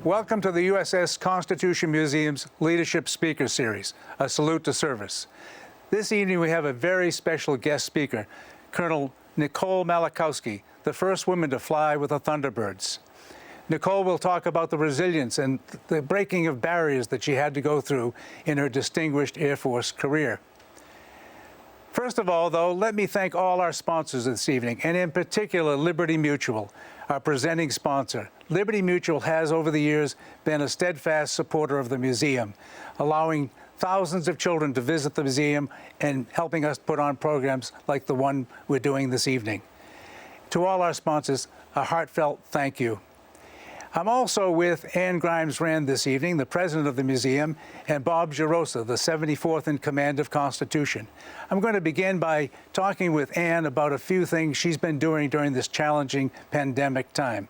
Welcome to the USS Constitution Museum's Leadership Speaker Series, a salute to service. This evening we have a very special guest speaker, Colonel Nicole Malachowski, the first woman to fly with the Thunderbirds. Nicole will talk about the resilience and the breaking of barriers that she had to go through in her distinguished Air Force career. First of all, though, let me thank all our sponsors this evening, and in particular Liberty Mutual, our presenting sponsor. Liberty Mutual has, over the years, been a steadfast supporter of the museum, allowing thousands of children to visit the museum and helping us put on programs like the one we're doing this evening. To all our sponsors, a heartfelt thank you. I'm also with Ann Grimes-Rand this evening, the president of the museum, and Bob Gerosa, the 74th in command of Constitution. I'm going to begin by talking with Ann about a few things she's been doing during this challenging pandemic time.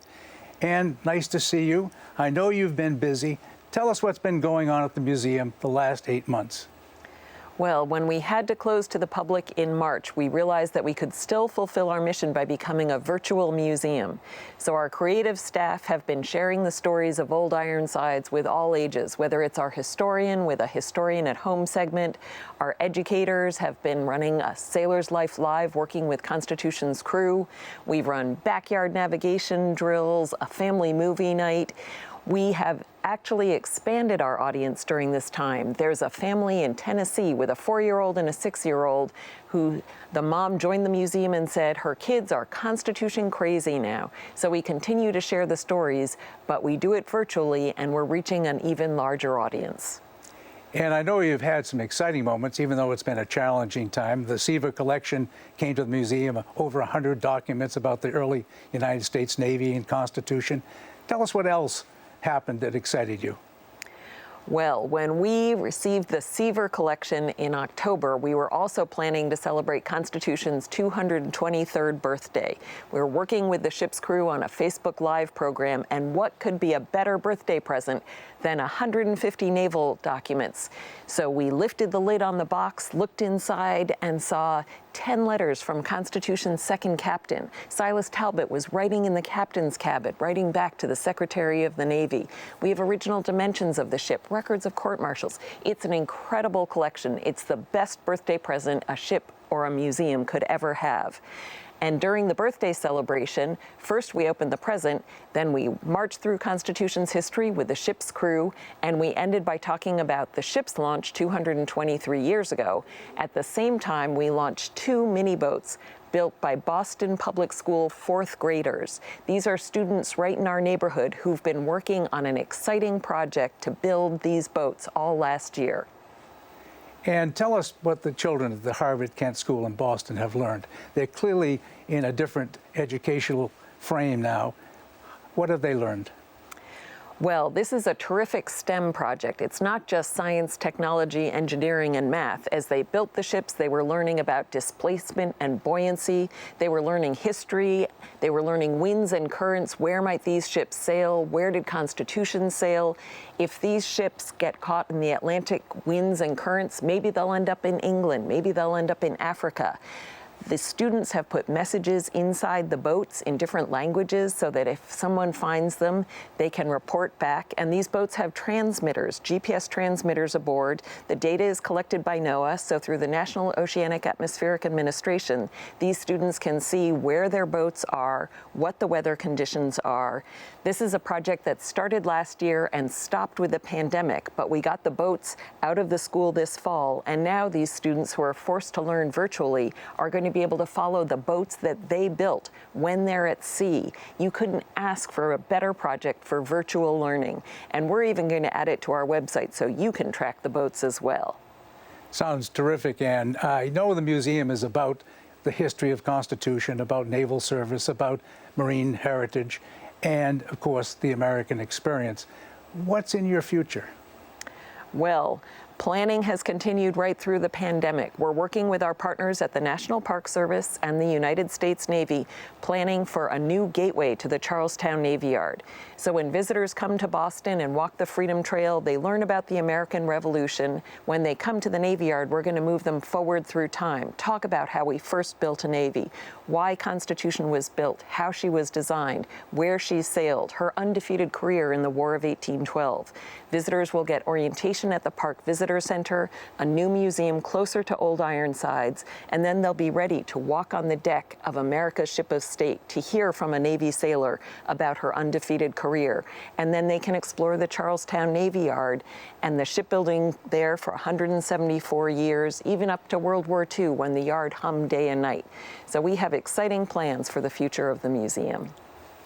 Ann, nice to see you. I know you've been busy. Tell us what's been going on at the museum the last 8 months. Well, when we had to close to the public in March, we realized that we could still fulfill our mission by becoming a virtual museum. So our creative staff have been sharing the stories of Old Ironsides with all ages, whether it's our historian with a Historian at Home segment, our educators have been running a Sailor's Life Live working with Constitution's crew. We've run backyard navigation drills, a family movie night. We have actually expanded our audience during this time. There's a family in Tennessee with a 4-year-old and a 6-year-old who the mom joined the museum and said her kids are Constitution crazy now. So we continue to share the stories, but we do it virtually and we're reaching an even larger audience. And I know you've had some exciting moments, even though it's been a challenging time. The Seaver collection came to the museum, over 100 documents about the early United States Navy and Constitution. Tell us what else happened that excited you? Well, when we received the Seaver collection in October, we were also planning to celebrate Constitution's 223rd birthday. We were working with the ship's crew on a Facebook Live program, and what could be a better birthday present than 150 naval documents? So we lifted the lid on the box, looked inside, and saw 10 letters from Constitution's second captain. Silas Talbot was writing in the captain's cabin, writing back to the Secretary of the Navy. We have original dimensions of the ship, records of court-martials. It's an incredible collection. It's the best birthday present a ship or a museum could ever have. And during the birthday celebration, first we opened the present, then we marched through Constitution's history with the ship's crew, and we ended by talking about the ship's launch 223 years ago. At the same time, we launched 2 mini boats built by Boston Public School 4th graders. These are students right in our neighborhood who've been working on an exciting project to build these boats all last year. And tell us what the children at the Harvard-Kent School in Boston have learned. They're clearly in a different educational frame now. What have they learned? Well, this is a terrific STEM project. It's not just science, technology, engineering, and math. As they built the ships, they were learning about displacement and buoyancy. They were learning history. They were learning winds and currents. Where might these ships sail? Where did Constitution sail? If these ships get caught in the Atlantic winds and currents, maybe they'll end up in England. Maybe they'll end up in Africa. The students have put messages inside the boats in different languages so that if someone finds them, they can report back. And these boats have transmitters, GPS transmitters aboard. The data is collected by NOAA, so through the National Oceanic Atmospheric Administration, these students can see where their boats are, what the weather conditions are. This is a project that started last year and stopped with the pandemic, but we got the boats out of the school this fall, and now these students who are forced to learn virtually are going to be able to follow the boats that they built when they're at sea. You couldn't ask for a better project for virtual learning, and we're even going to add it to our website so you can track the boats as well. Sounds terrific, Ann. I know the museum is about the history of Constitution, about naval service, about marine heritage, and, of course, the American experience. What's in your future? Well, Planning has continued right through the pandemic. We're working with our partners at the National Park Service and the United States Navy, planning for a new gateway to the Charlestown Navy Yard. So when visitors come to Boston and walk the Freedom Trail, they learn about the American Revolution. When they come to the Navy Yard, we're going to move them forward through time, talk about how we first built a Navy, why Constitution was built, how she was designed, where she sailed, her undefeated career in the War of 1812. Visitors will get orientation at the Park Visitor Center, a new museum closer to Old Ironsides, and then they'll be ready to walk on the deck of America's ship of state to hear from a Navy sailor about her undefeated career. And then they can explore the Charlestown Navy Yard and the shipbuilding there for 174 years, even up to World War II when the yard hummed day and night. So we have exciting plans for the future of the museum.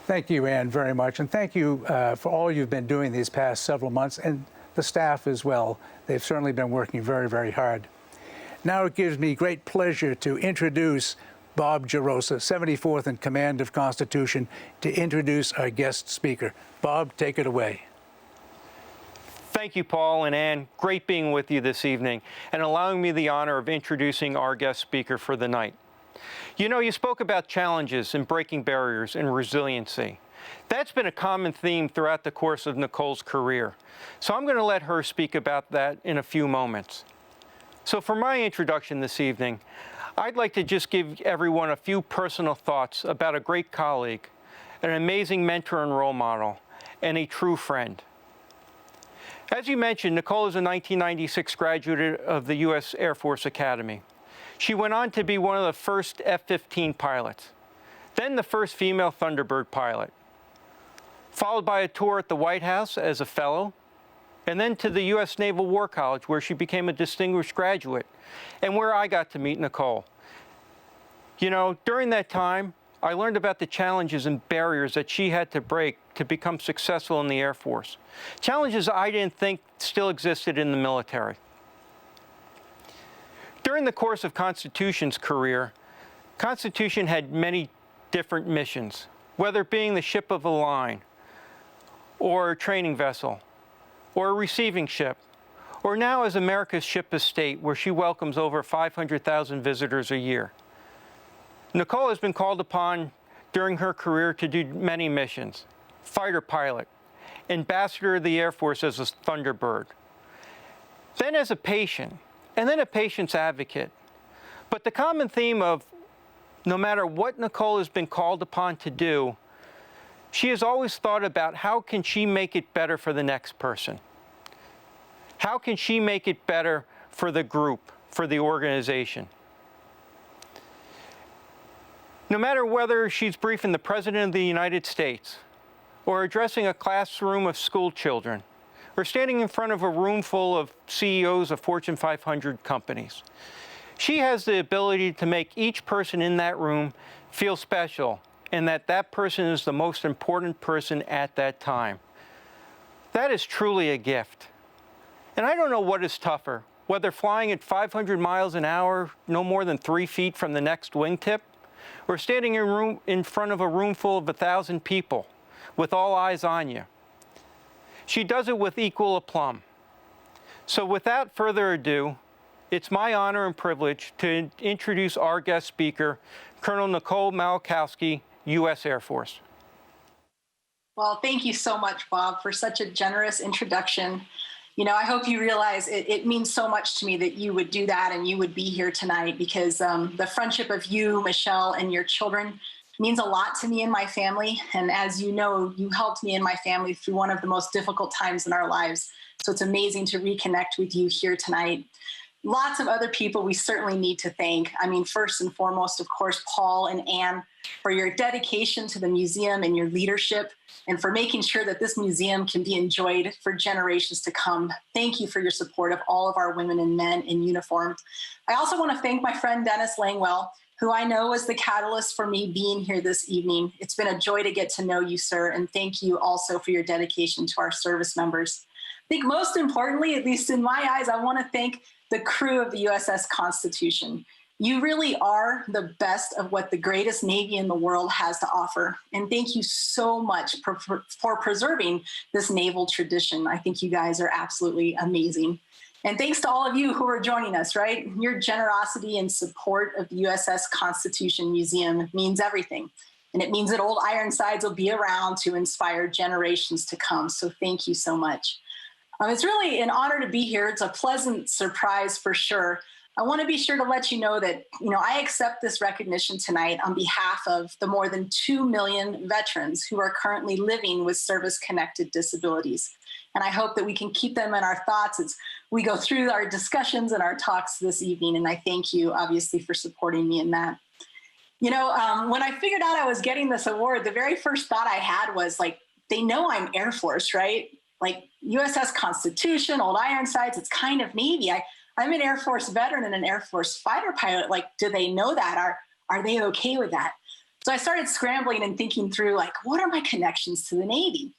Thank you, Ann, very much. And thank you for all you've been doing these past several months, and the staff as well. They've certainly been working very, very hard. Now it gives me great pleasure to introduce Bob Gerosa, 74th in command of Constitution, to introduce our guest speaker. Bob, take it away. Thank you, Paul and Ann. Great being with you this evening and allowing me the honor of introducing our guest speaker for the night. You know, you spoke about challenges and breaking barriers and resiliency. That's been a common theme throughout the course of Nicole's career. So I'm going to let her speak about that in a few moments. So for my introduction this evening, I'd like to just give everyone a few personal thoughts about a great colleague, an amazing mentor and role model, and a true friend. As you mentioned, Nicole is a 1996 graduate of the U.S. Air Force Academy. She went on to be one of the first F-15 pilots, then the first female Thunderbird pilot, followed by a tour at the White House as a fellow, and then to the U.S. Naval War College, where she became a distinguished graduate, and where I got to meet Nicole. You know, during that time, I learned about the challenges and barriers that she had to break to become successful in the Air Force. Challenges I didn't think still existed in the military. During the course of Constitution's career, Constitution had many different missions, whether being the ship of the line, or a training vessel, or a receiving ship, or now as America's ship of state, where she welcomes over 500,000 visitors a year. Nicole has been called upon during her career to do many missions: fighter pilot, ambassador of the Air Force as a Thunderbird, then as a patient, and then a patient's advocate. But the common theme of no matter what Nicole has been called upon to do, she has always thought about how can she make it better for the next person? How can she make it better for the group, for the organization? No matter whether she's briefing the President of the United States, or addressing a classroom of school children, or standing in front of a room full of CEOs of Fortune 500 companies, she has the ability to make each person in that room feel special, and that that person is the most important person at that time. That is truly a gift. And I don't know what is tougher, whether flying at 500 miles an hour, no more than 3 feet from the next wingtip, or standing in front of a room full of 1,000 people with all eyes on you. She does it with equal aplomb. So without further ado, it's my honor and privilege to introduce our guest speaker, Colonel Nicole Malachowski, U.S. Air Force. Well, thank you so much, Bob, for such a generous introduction. You know, I hope you realize it means so much to me that you would do that and you would be here tonight, because the friendship of you, Michelle, and your children means a lot to me and my family. And as you know, you helped me and my family through one of the most difficult times in our lives. So it's amazing to reconnect with you here tonight. Lots of other people we certainly need to thank. I mean, first and foremost, of course, Paul and Ann, for your dedication to the museum and your leadership, and for making sure that this museum can be enjoyed for generations to come. Thank you for your support of all of our women and men in uniform. I also want to thank my friend Dennis Langwell, who I know was the catalyst for me being here this evening. It's been a joy to get to know you, sir, and thank you also for your dedication to our service members. I think most importantly, at least in my eyes, I want to thank the crew of the USS Constitution. You really are the best of what the greatest Navy in the world has to offer. And thank you so much for preserving this naval tradition. I think you guys are absolutely amazing. And thanks to all of you who are joining us, right? Your generosity and support of the USS Constitution Museum means everything. And it means that old Ironsides will be around to inspire generations to come. So thank you so much. It's really an honor to be here. It's a pleasant surprise for sure. I want to be sure to let you know that, I accept this recognition tonight on behalf of the more than 2 million veterans who are currently living with service-connected disabilities. And I hope that we can keep them in our thoughts as we go through our discussions and our talks this evening. And I thank you, obviously, for supporting me in that. When I figured out I was getting this award, the very first thought I had was they know I'm Air Force, right? USS Constitution, old Ironsides, it's kind of Navy. I'm an Air Force veteran and an Air Force fighter pilot. Do they know that? Are they okay with that? So I started scrambling and thinking through, what are my connections to the Navy?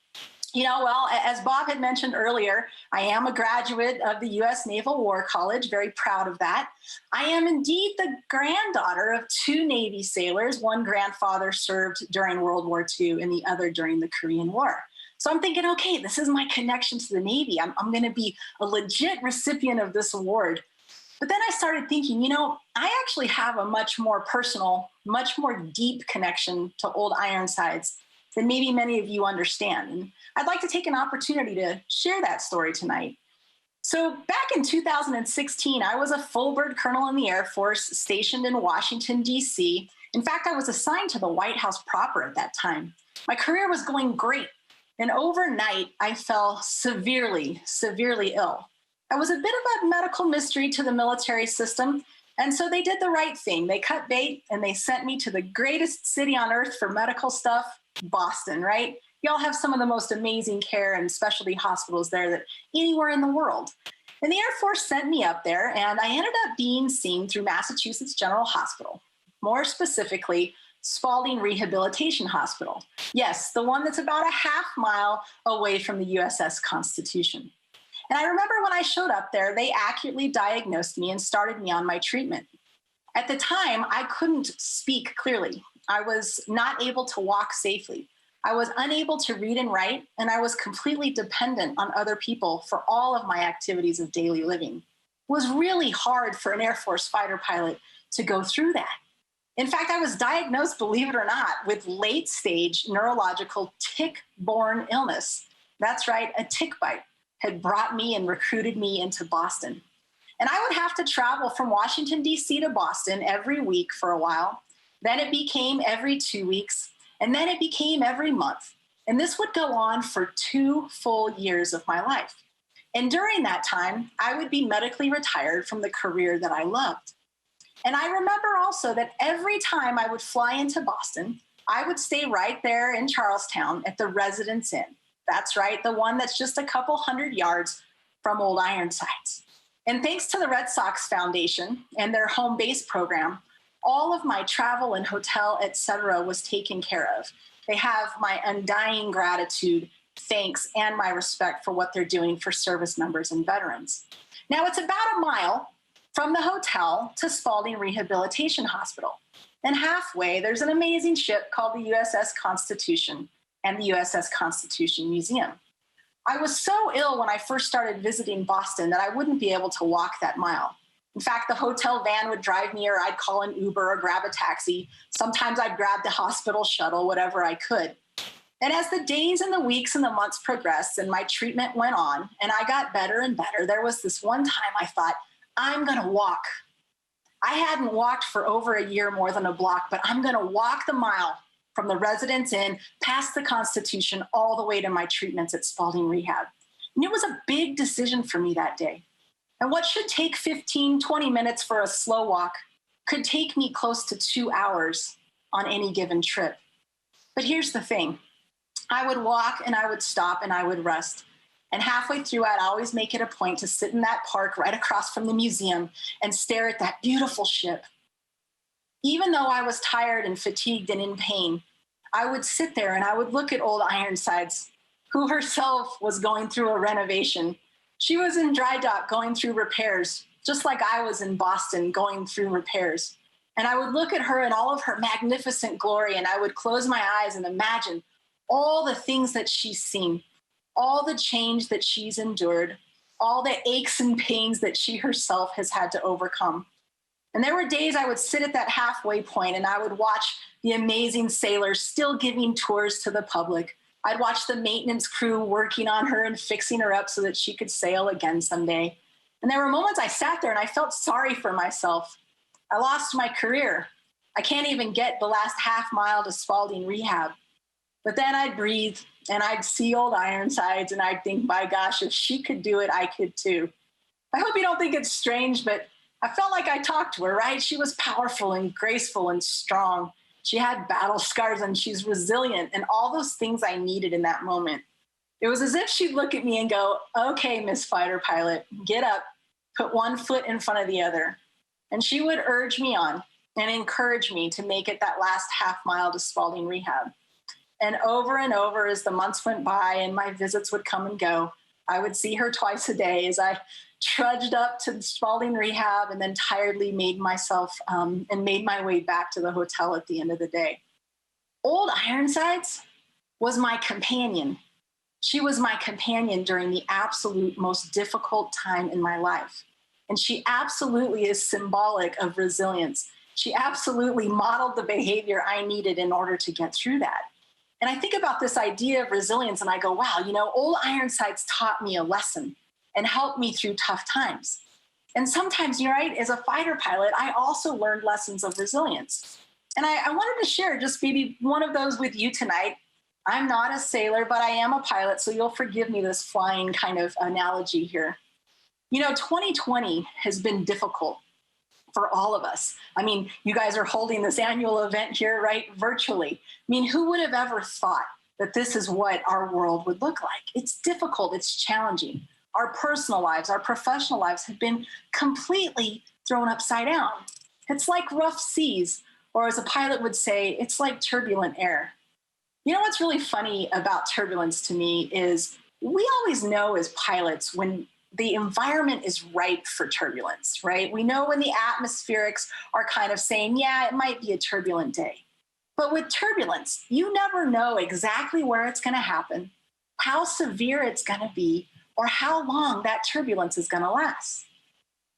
As Bob had mentioned earlier, I am a graduate of the U.S. Naval War College, very proud of that. I am indeed the granddaughter of 2 Navy sailors. One grandfather served during World War II and the other during the Korean War. So I'm thinking, okay, this is my connection to the Navy. I'm going to be a legit recipient of this award. But then I started thinking, I actually have a much more personal, much more deep connection to old Ironsides than maybe many of you understand. And I'd like to take an opportunity to share that story tonight. So back in 2016, I was a full bird colonel in the Air Force stationed in Washington, D.C. In fact, I was assigned to the White House proper at that time. My career was going great. And overnight, I fell severely, severely ill. I was a bit of a medical mystery to the military system, and so they did the right thing. They cut bait, and they sent me to the greatest city on earth for medical stuff, Boston, right? Y'all have some of the most amazing care and specialty hospitals there that anywhere in the world. And the Air Force sent me up there, and I ended up being seen through Massachusetts General Hospital, more specifically, Spaulding Rehabilitation Hospital. Yes, the one that's about a half mile away from the USS Constitution. And I remember when I showed up there, they accurately diagnosed me and started me on my treatment. At the time, I couldn't speak clearly. I was not able to walk safely. I was unable to read and write, and I was completely dependent on other people for all of my activities of daily living. It was really hard for an Air Force fighter pilot to go through that. In fact, I was diagnosed, believe it or not, with late-stage neurological tick-borne illness. That's right, a tick bite had brought me and recruited me into Boston. And I would have to travel from Washington, D.C. to Boston every week for a while. Then it became every 2 weeks, and then it became every month. And this would go on for 2 full years of my life. And during that time, I would be medically retired from the career that I loved. And I remember also that every time I would fly into Boston, I would stay right there in Charlestown at the Residence Inn. That's right, the one that's just a couple hundred yards from old Ironsides. And thanks to the Red Sox Foundation and their home base program, all of my travel and hotel, etc., was taken care of. They have my undying gratitude, thanks, and my respect for what they're doing for service members and veterans. Now, it's about a mile from the hotel to Spaulding Rehabilitation Hospital. And halfway, there's an amazing ship called the USS Constitution and the USS Constitution Museum. I was so ill when I first started visiting Boston that I wouldn't be able to walk that mile. In fact, the hotel van would drive me, or I'd call an Uber or grab a taxi. Sometimes I'd grab the hospital shuttle, whatever I could. And as the days and the weeks and the months progressed and my treatment went on and I got better and better, there was this one time I thought, I'm going to walk. I hadn't walked for over a year more than a block, but I'm going to walk the mile from the Residence Inn past the Constitution all the way to my treatments at Spaulding Rehab. And it was a big decision for me that day. And what should take 15, 20 minutes for a slow walk could take me close to 2 hours on any given trip. But here's the thing. I would walk and I would stop and I would rest. And halfway through, I'd always make it a point to sit in that park right across from the museum and stare at that beautiful ship. Even though I was tired and fatigued and in pain, I would sit there and I would look at old Ironsides, who herself was going through a renovation. She was in dry dock going through repairs, just like I was in Boston going through repairs. And I would look at her in all of her magnificent glory, and I would close my eyes and imagine all the things that she's seen, all the change that she's endured, all the aches and pains that she herself has had to overcome. And there were days I would sit at that halfway point and I would watch the amazing sailors still giving tours to the public. I'd watch the maintenance crew working on her and fixing her up so that she could sail again someday. And there were moments I sat there and I felt sorry for myself. I lost my career. I can't even get the last half mile to Spalding rehab. But then I'd breathe and I'd see old Ironsides and I'd think, my gosh, if she could do it, I could too. I hope you don't think it's strange, but I felt like I talked to her, right? She was powerful and graceful and strong. She had battle scars and she's resilient and all those things I needed in that moment. It was as if she'd look at me and go, okay, Miss Fighter Pilot, get up, put one foot in front of the other. And she would urge me on and encourage me to make it that last half mile to Spalding rehab. And over as the months went by and my visits would come and go, I would see her twice a day as I trudged up to Spalding rehab and then tiredly made my way back to the hotel at the end of the day. Old Ironsides was my companion. She was my companion during the absolute most difficult time in my life. And she absolutely is symbolic of resilience. She absolutely modeled the behavior I needed in order to get through that. And I think about this idea of resilience and I go, wow, old Ironsides taught me a lesson and helped me through tough times. And sometimes, you're right, as a fighter pilot, I also learned lessons of resilience. And I wanted to share just maybe one of those with you tonight. I'm not a sailor, but I am a pilot, so you'll forgive me this flying kind of analogy here. 2020 has been difficult for all of us. I mean, you guys are holding this annual event here, right, virtually. I mean, who would have ever thought that this is what our world would look like? It's difficult, it's challenging. Our personal lives, our professional lives have been completely thrown upside down. It's like rough seas, or as a pilot would say, it's like turbulent air. What's really funny about turbulence to me is we always know as pilots when the environment is ripe for turbulence, right? We know when the atmospherics are kind of saying, yeah, it might be a turbulent day. But with turbulence, you never know exactly where it's going to happen, how severe it's going to be, or how long that turbulence is going to last.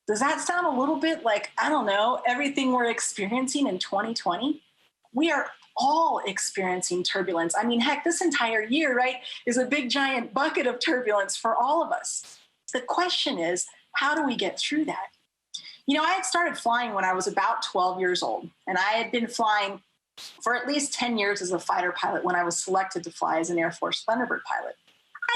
Does that sound a little bit like, I don't know, everything we're experiencing in 2020? We are all experiencing turbulence. I mean, heck, this entire year, right, is a big giant bucket of turbulence for all of us. The question is, how do we get through that? I had started flying when I was about 12 years old, and I had been flying for at least 10 years as a fighter pilot when I was selected to fly as an Air Force Thunderbird pilot.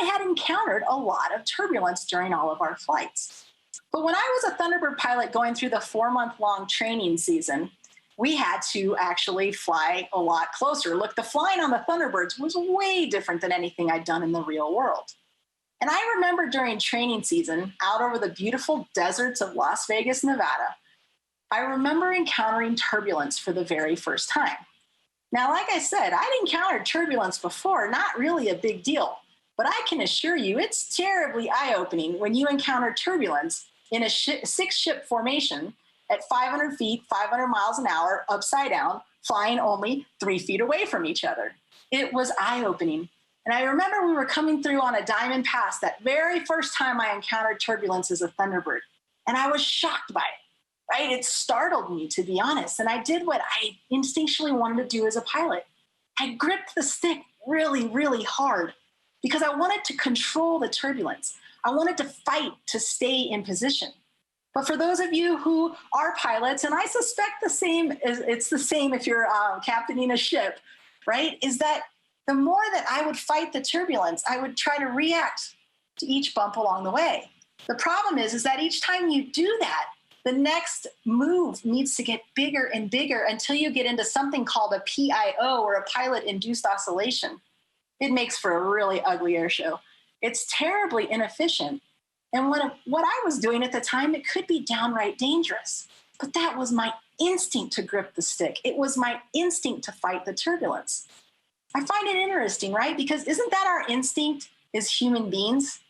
I had encountered a lot of turbulence during all of our flights. But when I was a Thunderbird pilot going through the 4-month-long training season, we had to actually fly a lot closer. Look, the flying on the Thunderbirds was way different than anything I'd done in the real world. And I remember during training season, out over the beautiful deserts of Las Vegas, Nevada, I remember encountering turbulence for the very first time. Now, like I said, I'd encountered turbulence before, not really a big deal. But I can assure you, it's terribly eye-opening when you encounter turbulence in a 6-ship formation at 500 feet, 500 miles an hour, upside down, flying only 3 feet away from each other. It was eye-opening. And I remember we were coming through on a diamond pass that very first time I encountered turbulence as a Thunderbird. And I was shocked by it, right? It startled me, to be honest. And I did what I instinctually wanted to do as a pilot. I gripped the stick really, really hard because I wanted to control the turbulence. I wanted to fight to stay in position. But for those of you who are pilots, and I suspect it's the same if you're captaining a ship, right, is that the more that I would fight the turbulence, I would try to react to each bump along the way. The problem is that each time you do that, the next move needs to get bigger and bigger until you get into something called a PIO, or a pilot-induced oscillation. It makes for a really ugly air show. It's terribly inefficient. And what I was doing at the time, it could be downright dangerous. But that was my instinct to grip the stick. It was my instinct to fight the turbulence. I find it interesting, right? Because isn't that our instinct as human beings?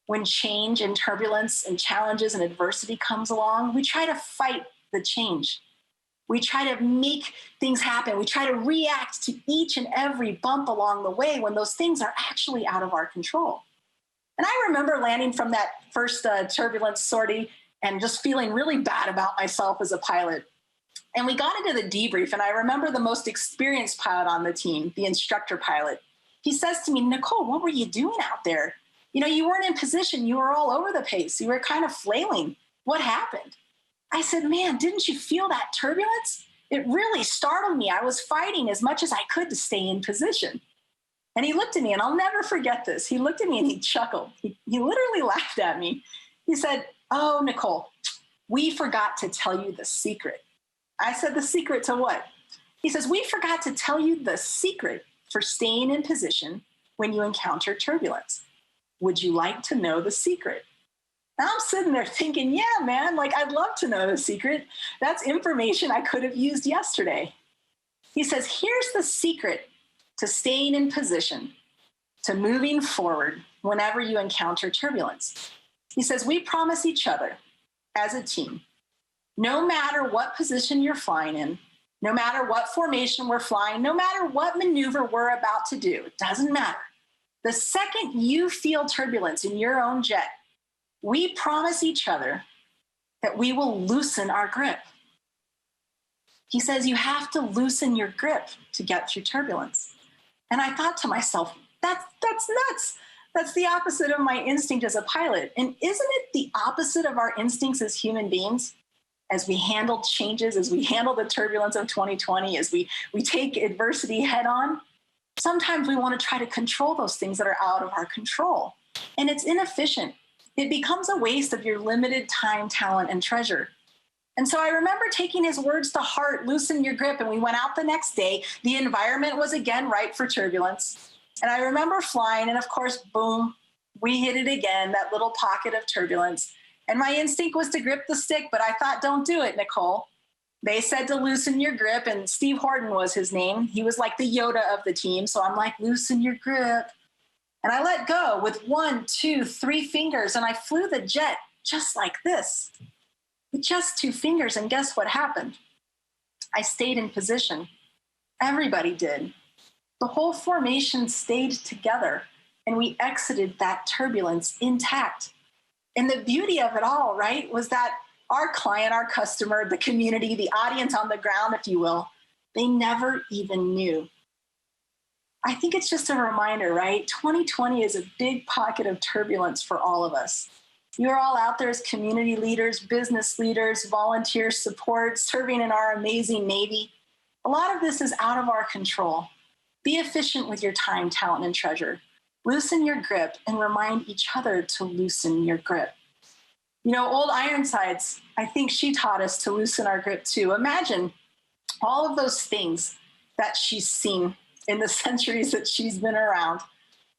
When change and turbulence and challenges and adversity comes along, we try to fight the change. We try to make things happen. We try to react to each and every bump along the way when those things are actually out of our control. And I remember landing from that first turbulence sortie and just feeling really bad about myself as a pilot. And we got into the debrief, and I remember the most experienced pilot on the team, the instructor pilot. He says to me, Nicole, what were you doing out there? You know, you weren't in position. You were all over the place. You were kind of flailing. What happened? I said, man, didn't you feel that turbulence? It really startled me. I was fighting as much as I could to stay in position. And he looked at me, and I'll never forget this. He looked at me and he chuckled. He literally laughed at me. He said, oh, Nicole, we forgot to tell you the secret. I said, the secret to what? He says, we forgot to tell you the secret for staying in position when you encounter turbulence. Would you like to know the secret? And I'm sitting there thinking, yeah, man, like I'd love to know the secret. That's information I could have used yesterday. He says, here's the secret to staying in position, to moving forward whenever you encounter turbulence. He says, we promise each other as a team, no matter what position you're flying in, no matter what formation we're flying, no matter what maneuver we're about to do, it doesn't matter. The second you feel turbulence in your own jet, we promise each other that we will loosen our grip. He says you have to loosen your grip to get through turbulence. And I thought to myself, that's nuts. That's the opposite of my instinct as a pilot. And isn't it the opposite of our instincts as human beings? As we handle changes, as we handle the turbulence of 2020, as we take adversity head on, sometimes we want to try to control those things that are out of our control. And it's inefficient. It becomes a waste of your limited time, talent, and treasure. And so I remember taking his words to heart, loosen your grip, and we went out the next day. The environment was again ripe for turbulence. And I remember flying, and of course, boom, we hit it again, that little pocket of turbulence. And my instinct was to grip the stick, but I thought, don't do it, Nicole. They said to loosen your grip, and Steve Horton was his name. He was like the Yoda of the team. So I'm like, loosen your grip. And I let go with 1, 2, 3 fingers, and I flew the jet just like this, with just 2 fingers. And guess what happened? I stayed in position. Everybody did. The whole formation stayed together, and we exited that turbulence intact. And the beauty of it all, right, was that our client, our customer, the community, the audience on the ground, if you will, they never even knew. I think it's just a reminder, right? 2020 is a big pocket of turbulence for all of us. You're all out there as community leaders, business leaders, volunteers, support, serving in our amazing Navy. A lot of this is out of our control. Be efficient with your time, talent, and treasure. Loosen your grip and remind each other to loosen your grip. You know, old Ironsides, I think she taught us to loosen our grip too. Imagine all of those things that she's seen in the centuries that she's been around,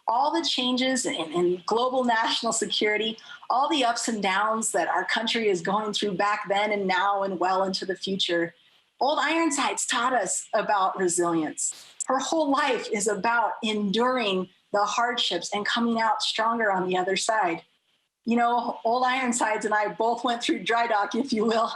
all the changes in global national security, all the ups and downs that our country is going through back then and now and well into the future. Old Ironsides taught us about resilience. Her whole life is about enduring the hardships and coming out stronger on the other side. You know, old Ironsides and I both went through dry dock, if you will,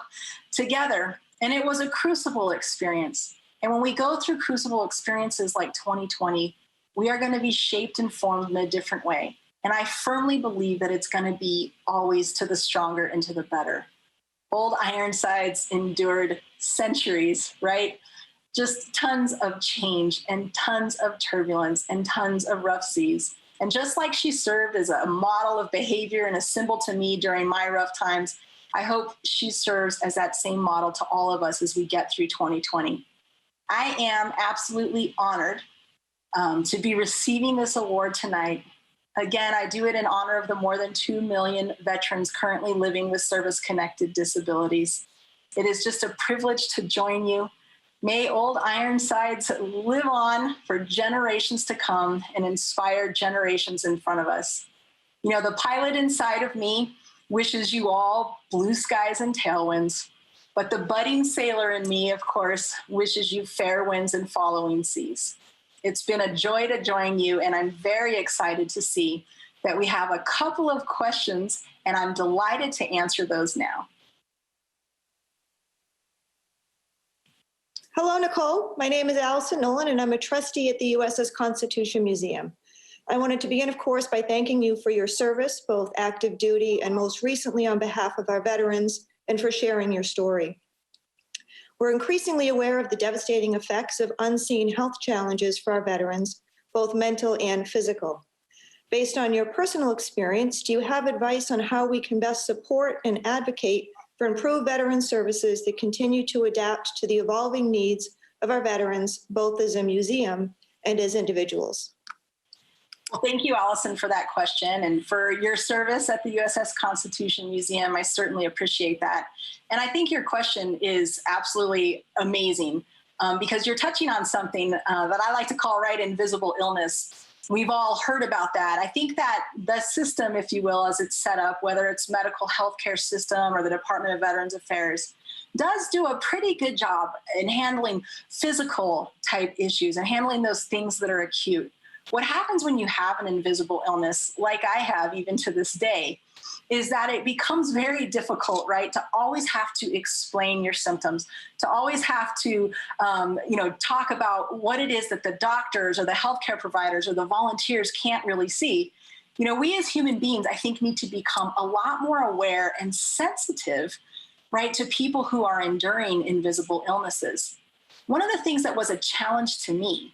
together. And it was a crucible experience. And when we go through crucible experiences like 2020, we are going to be shaped and formed in a different way. And I firmly believe that it's going to be always to the stronger and to the better. Old Ironsides endured centuries, right? Just tons of change and tons of turbulence and tons of rough seas. And just like she served as a model of behavior and a symbol to me during my rough times, I hope she serves as that same model to all of us as we get through 2020. I am absolutely honored to be receiving this award tonight. Again, I do it in honor of the more than 2 million veterans currently living with service-connected disabilities. It is just a privilege to join you. May old Ironsides live on for generations to come and inspire generations in front of us. You know, the pilot inside of me wishes you all blue skies and tailwinds, but the budding sailor in me, of course, wishes you fair winds and following seas. It's been a joy to join you, and I'm very excited to see that we have a couple of questions, and I'm delighted to answer those now. Hello, Nicole. My name is Allison Nolan, and I'm a trustee at the USS Constitution Museum. I wanted to begin, of course, by thanking you for your service, both active duty and most recently on behalf of our veterans, and for sharing your story. We're increasingly aware of the devastating effects of unseen health challenges for our veterans, both mental and physical. Based on your personal experience, do you have advice on how we can best support and advocate for improved veteran services that continue to adapt to the evolving needs of our veterans, both as a museum and as individuals? Well, thank you, Allison, for that question and for your service at the USS Constitution Museum. I certainly appreciate that. And I think your question is absolutely amazing because you're touching on something that I like to call, right, invisible illness. We've all heard about that. I think that the system, if you will, as it's set up, whether it's medical healthcare system or the Department of Veterans Affairs, does do a pretty good job in handling physical type issues and handling those things that are acute. What happens when you have an invisible illness, like I have even to this day, is that it becomes very difficult, right, to always have to explain your symptoms, to always have to, talk about what it is that the doctors or the healthcare providers or the volunteers can't really see. You know, we as human beings, I think, need to become a lot more aware and sensitive, right, to people who are enduring invisible illnesses. One of the things that was a challenge to me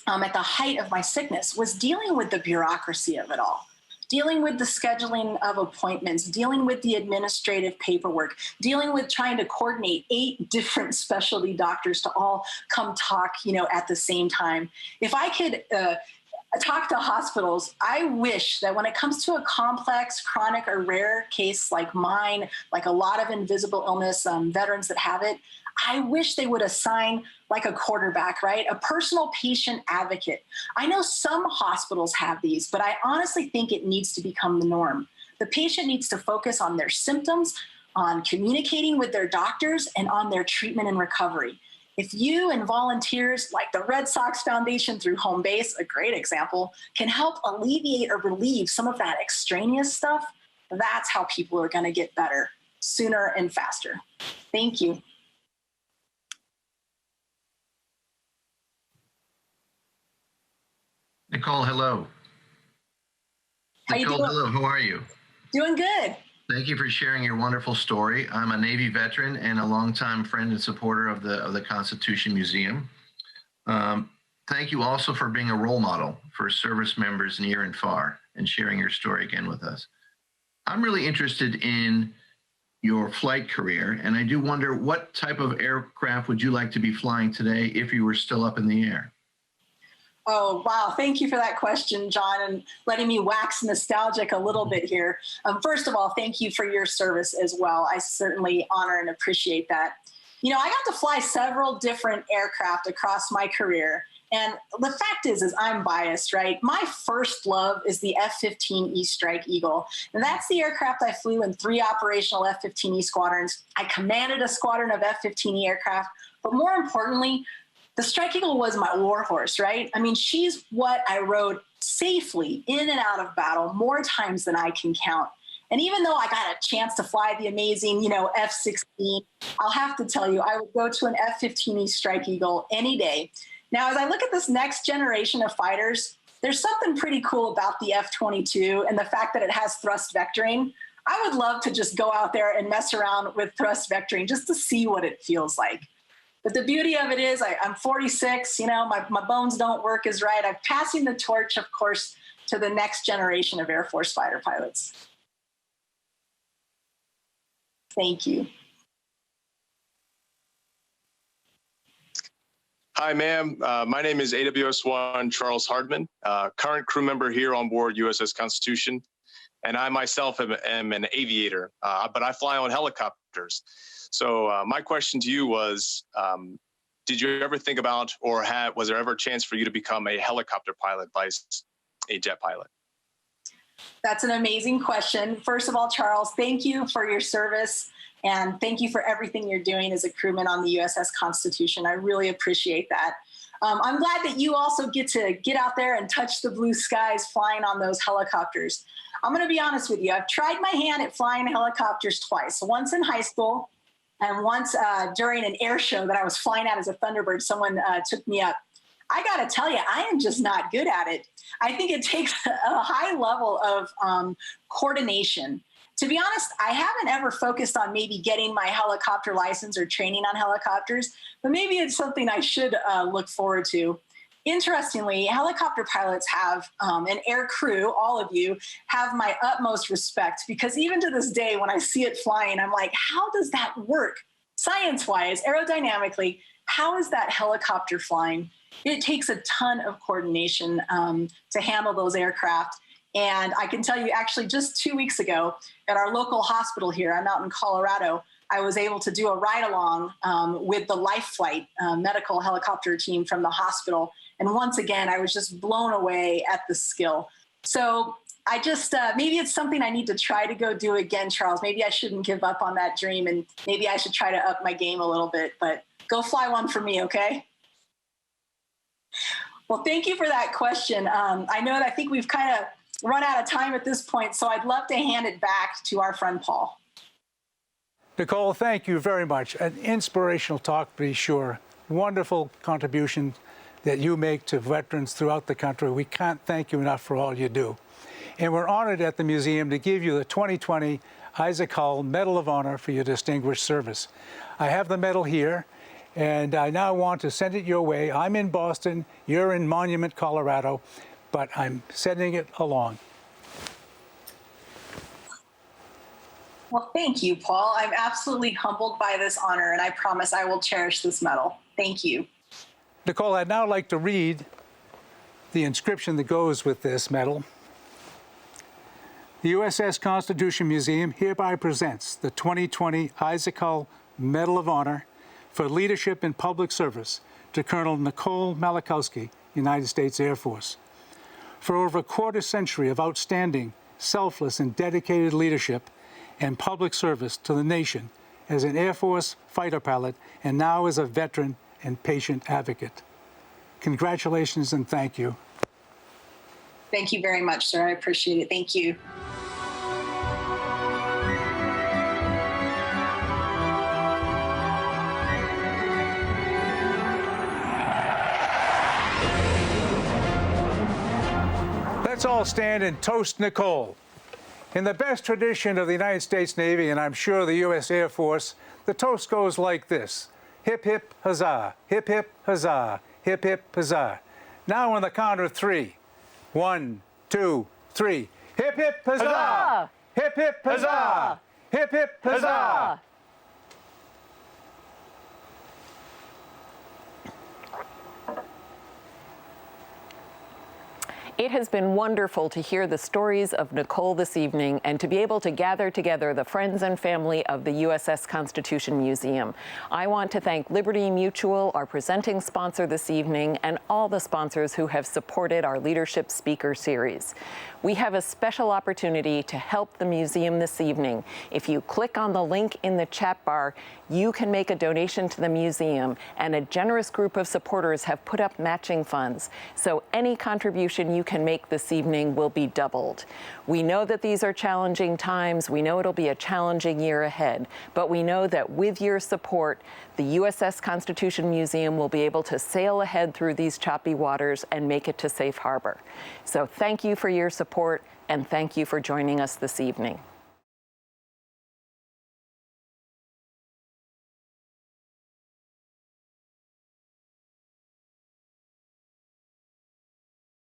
at the height of my sickness was dealing with the bureaucracy of it all, dealing with the scheduling of appointments, dealing with the administrative paperwork, dealing with trying to coordinate 8 different specialty doctors to all come talk, at the same time. If I could talk to hospitals, I wish that when it comes to a complex, chronic, or rare case like mine, like a lot of invisible illness veterans that have it, I wish they would assign like a quarterback, right? A personal patient advocate. I know some hospitals have these, but I honestly think it needs to become the norm. The patient needs to focus on their symptoms, on communicating with their doctors, and on their treatment and recovery. If you and volunteers like the Red Sox Foundation through Home Base, a great example, can help alleviate or relieve some of that extraneous stuff, that's how people are going to get better sooner and faster. Thank you. Nicole, hello. How you doing? Hello, how are you? Doing good. Thank you for sharing your wonderful story. I'm a Navy veteran and a longtime friend and supporter of the Constitution Museum. Thank you also for being a role model for service members near and far and sharing your story again with us. I'm really interested in your flight career, and I do wonder what type of aircraft would you like to be flying today if you were still up in the air? Oh, wow. Thank you for that question, John, and letting me wax nostalgic a little bit here. First of all, thank you for your service as well. I certainly honor and appreciate that. I got to fly several different aircraft across my career. And the fact is I'm biased, right? My first love is the F-15E Strike Eagle. And that's the aircraft I flew in 3 operational F-15E squadrons. I commanded a squadron of F-15E aircraft. But more importantly, the Strike Eagle was my warhorse, right? I mean, she's what I rode safely in and out of battle more times than I can count. And even though I got a chance to fly the amazing, F-16, I'll have to tell you, I would go to an F-15E Strike Eagle any day. Now, as I look at this next generation of fighters, there's something pretty cool about the F-22 and the fact that it has thrust vectoring. I would love to just go out there and mess around with thrust vectoring just to see what it feels like. But the beauty of it is I'm 46, my bones don't work as right. I'm passing the torch, of course, to the next generation of Air Force fighter pilots. Thank you. Hi, ma'am. My name is AWS-1 Charles Hardman, current crew member here on board USS Constitution. And I myself am an aviator, but I fly on helicopters. So my question to you was, did you ever think about or was there ever a chance for you to become a helicopter pilot, vice a jet pilot? That's an amazing question. First of all, Charles, thank you for your service. And thank you for everything you're doing as a crewman on the USS Constitution. I really appreciate that. I'm glad that you also get to get out there and touch the blue skies flying on those helicopters. I'm going to be honest with you. I've tried my hand at flying helicopters twice, once in high school and once during an air show that I was flying at as a Thunderbird. Someone took me up. I got to tell you, I am just not good at it. I think it takes a high level of coordination. To be honest, I haven't ever focused on maybe getting my helicopter license or training on helicopters, but maybe it's something I should look forward to. Interestingly, helicopter pilots have, an air crew, all of you, have my utmost respect, because even to this day, when I see it flying, I'm like, how does that work? Science-wise, aerodynamically, how is that helicopter flying? It takes a ton of coordination to handle those aircraft. And I can tell you, actually, just 2 weeks ago at our local hospital here, I'm out in Colorado, I was able to do a ride-along with the Life Flight medical helicopter team from the hospital. And once again, I was just blown away at the skill. So I just, maybe it's something I need to try to go do again, Charles. Maybe I shouldn't give up on that dream, and maybe I should try to up my game a little bit, but go fly one for me, okay? Well, thank you for that question. I think we've kind of run out of time at this point, so I'd love to hand it back to our friend Paul. Nicole, thank you very much. An inspirational talk, to be sure. Wonderful contribution that you make to veterans throughout the country. We can't thank you enough for all you do. And we're honored at the museum to give you the 2020 Isaac Hull Medal of Honor for your distinguished service. I have the medal here, and I now want to send it your way. I'm in Boston, you're in Monument, Colorado, but I'm sending it along. Well, thank you, Paul. I'm absolutely humbled by this honor, and I promise I will cherish this medal. Thank you. Nicole, I'd now like to read the inscription that goes with this medal. The USS Constitution Museum hereby presents the 2020 Isaac Hull Medal of Honor for leadership in public service to Colonel Nicole Malachowski, United States Air Force. For over a quarter century of outstanding, selfless, and dedicated leadership and public service to the nation as an Air Force fighter pilot and now as a veteran and patient advocate. Congratulations and thank you. Thank you very much, sir. I appreciate it. Thank you. Let's all stand and toast Nicole. In the best tradition of the United States Navy, and I'm sure the U.S. Air Force, the toast goes like this. Hip, hip, huzzah. Hip, hip, huzzah. Hip, hip, huzzah. Now on the count of 3. 1, 2, 3. Hip, hip, huzzah. Huzzah! Hip, hip, huzzah. Hip, hip, huzzah. It has been wonderful to hear the stories of Nicole this evening and to be able to gather together the friends and family of the USS Constitution Museum. I want to thank Liberty Mutual, our presenting sponsor this evening, and all the sponsors who have supported our Leadership Speaker Series. We have a special opportunity to help the museum this evening. If you click on the link in the chat bar, you can make a donation to the museum, and a generous group of supporters have put up matching funds. So any contribution you can make this evening will be doubled. We know that these are challenging times. We know it'll be a challenging year ahead, but we know that with your support, the USS Constitution Museum will be able to sail ahead through these choppy waters and make it to safe harbor. So thank you for your support, and thank you for joining us this evening.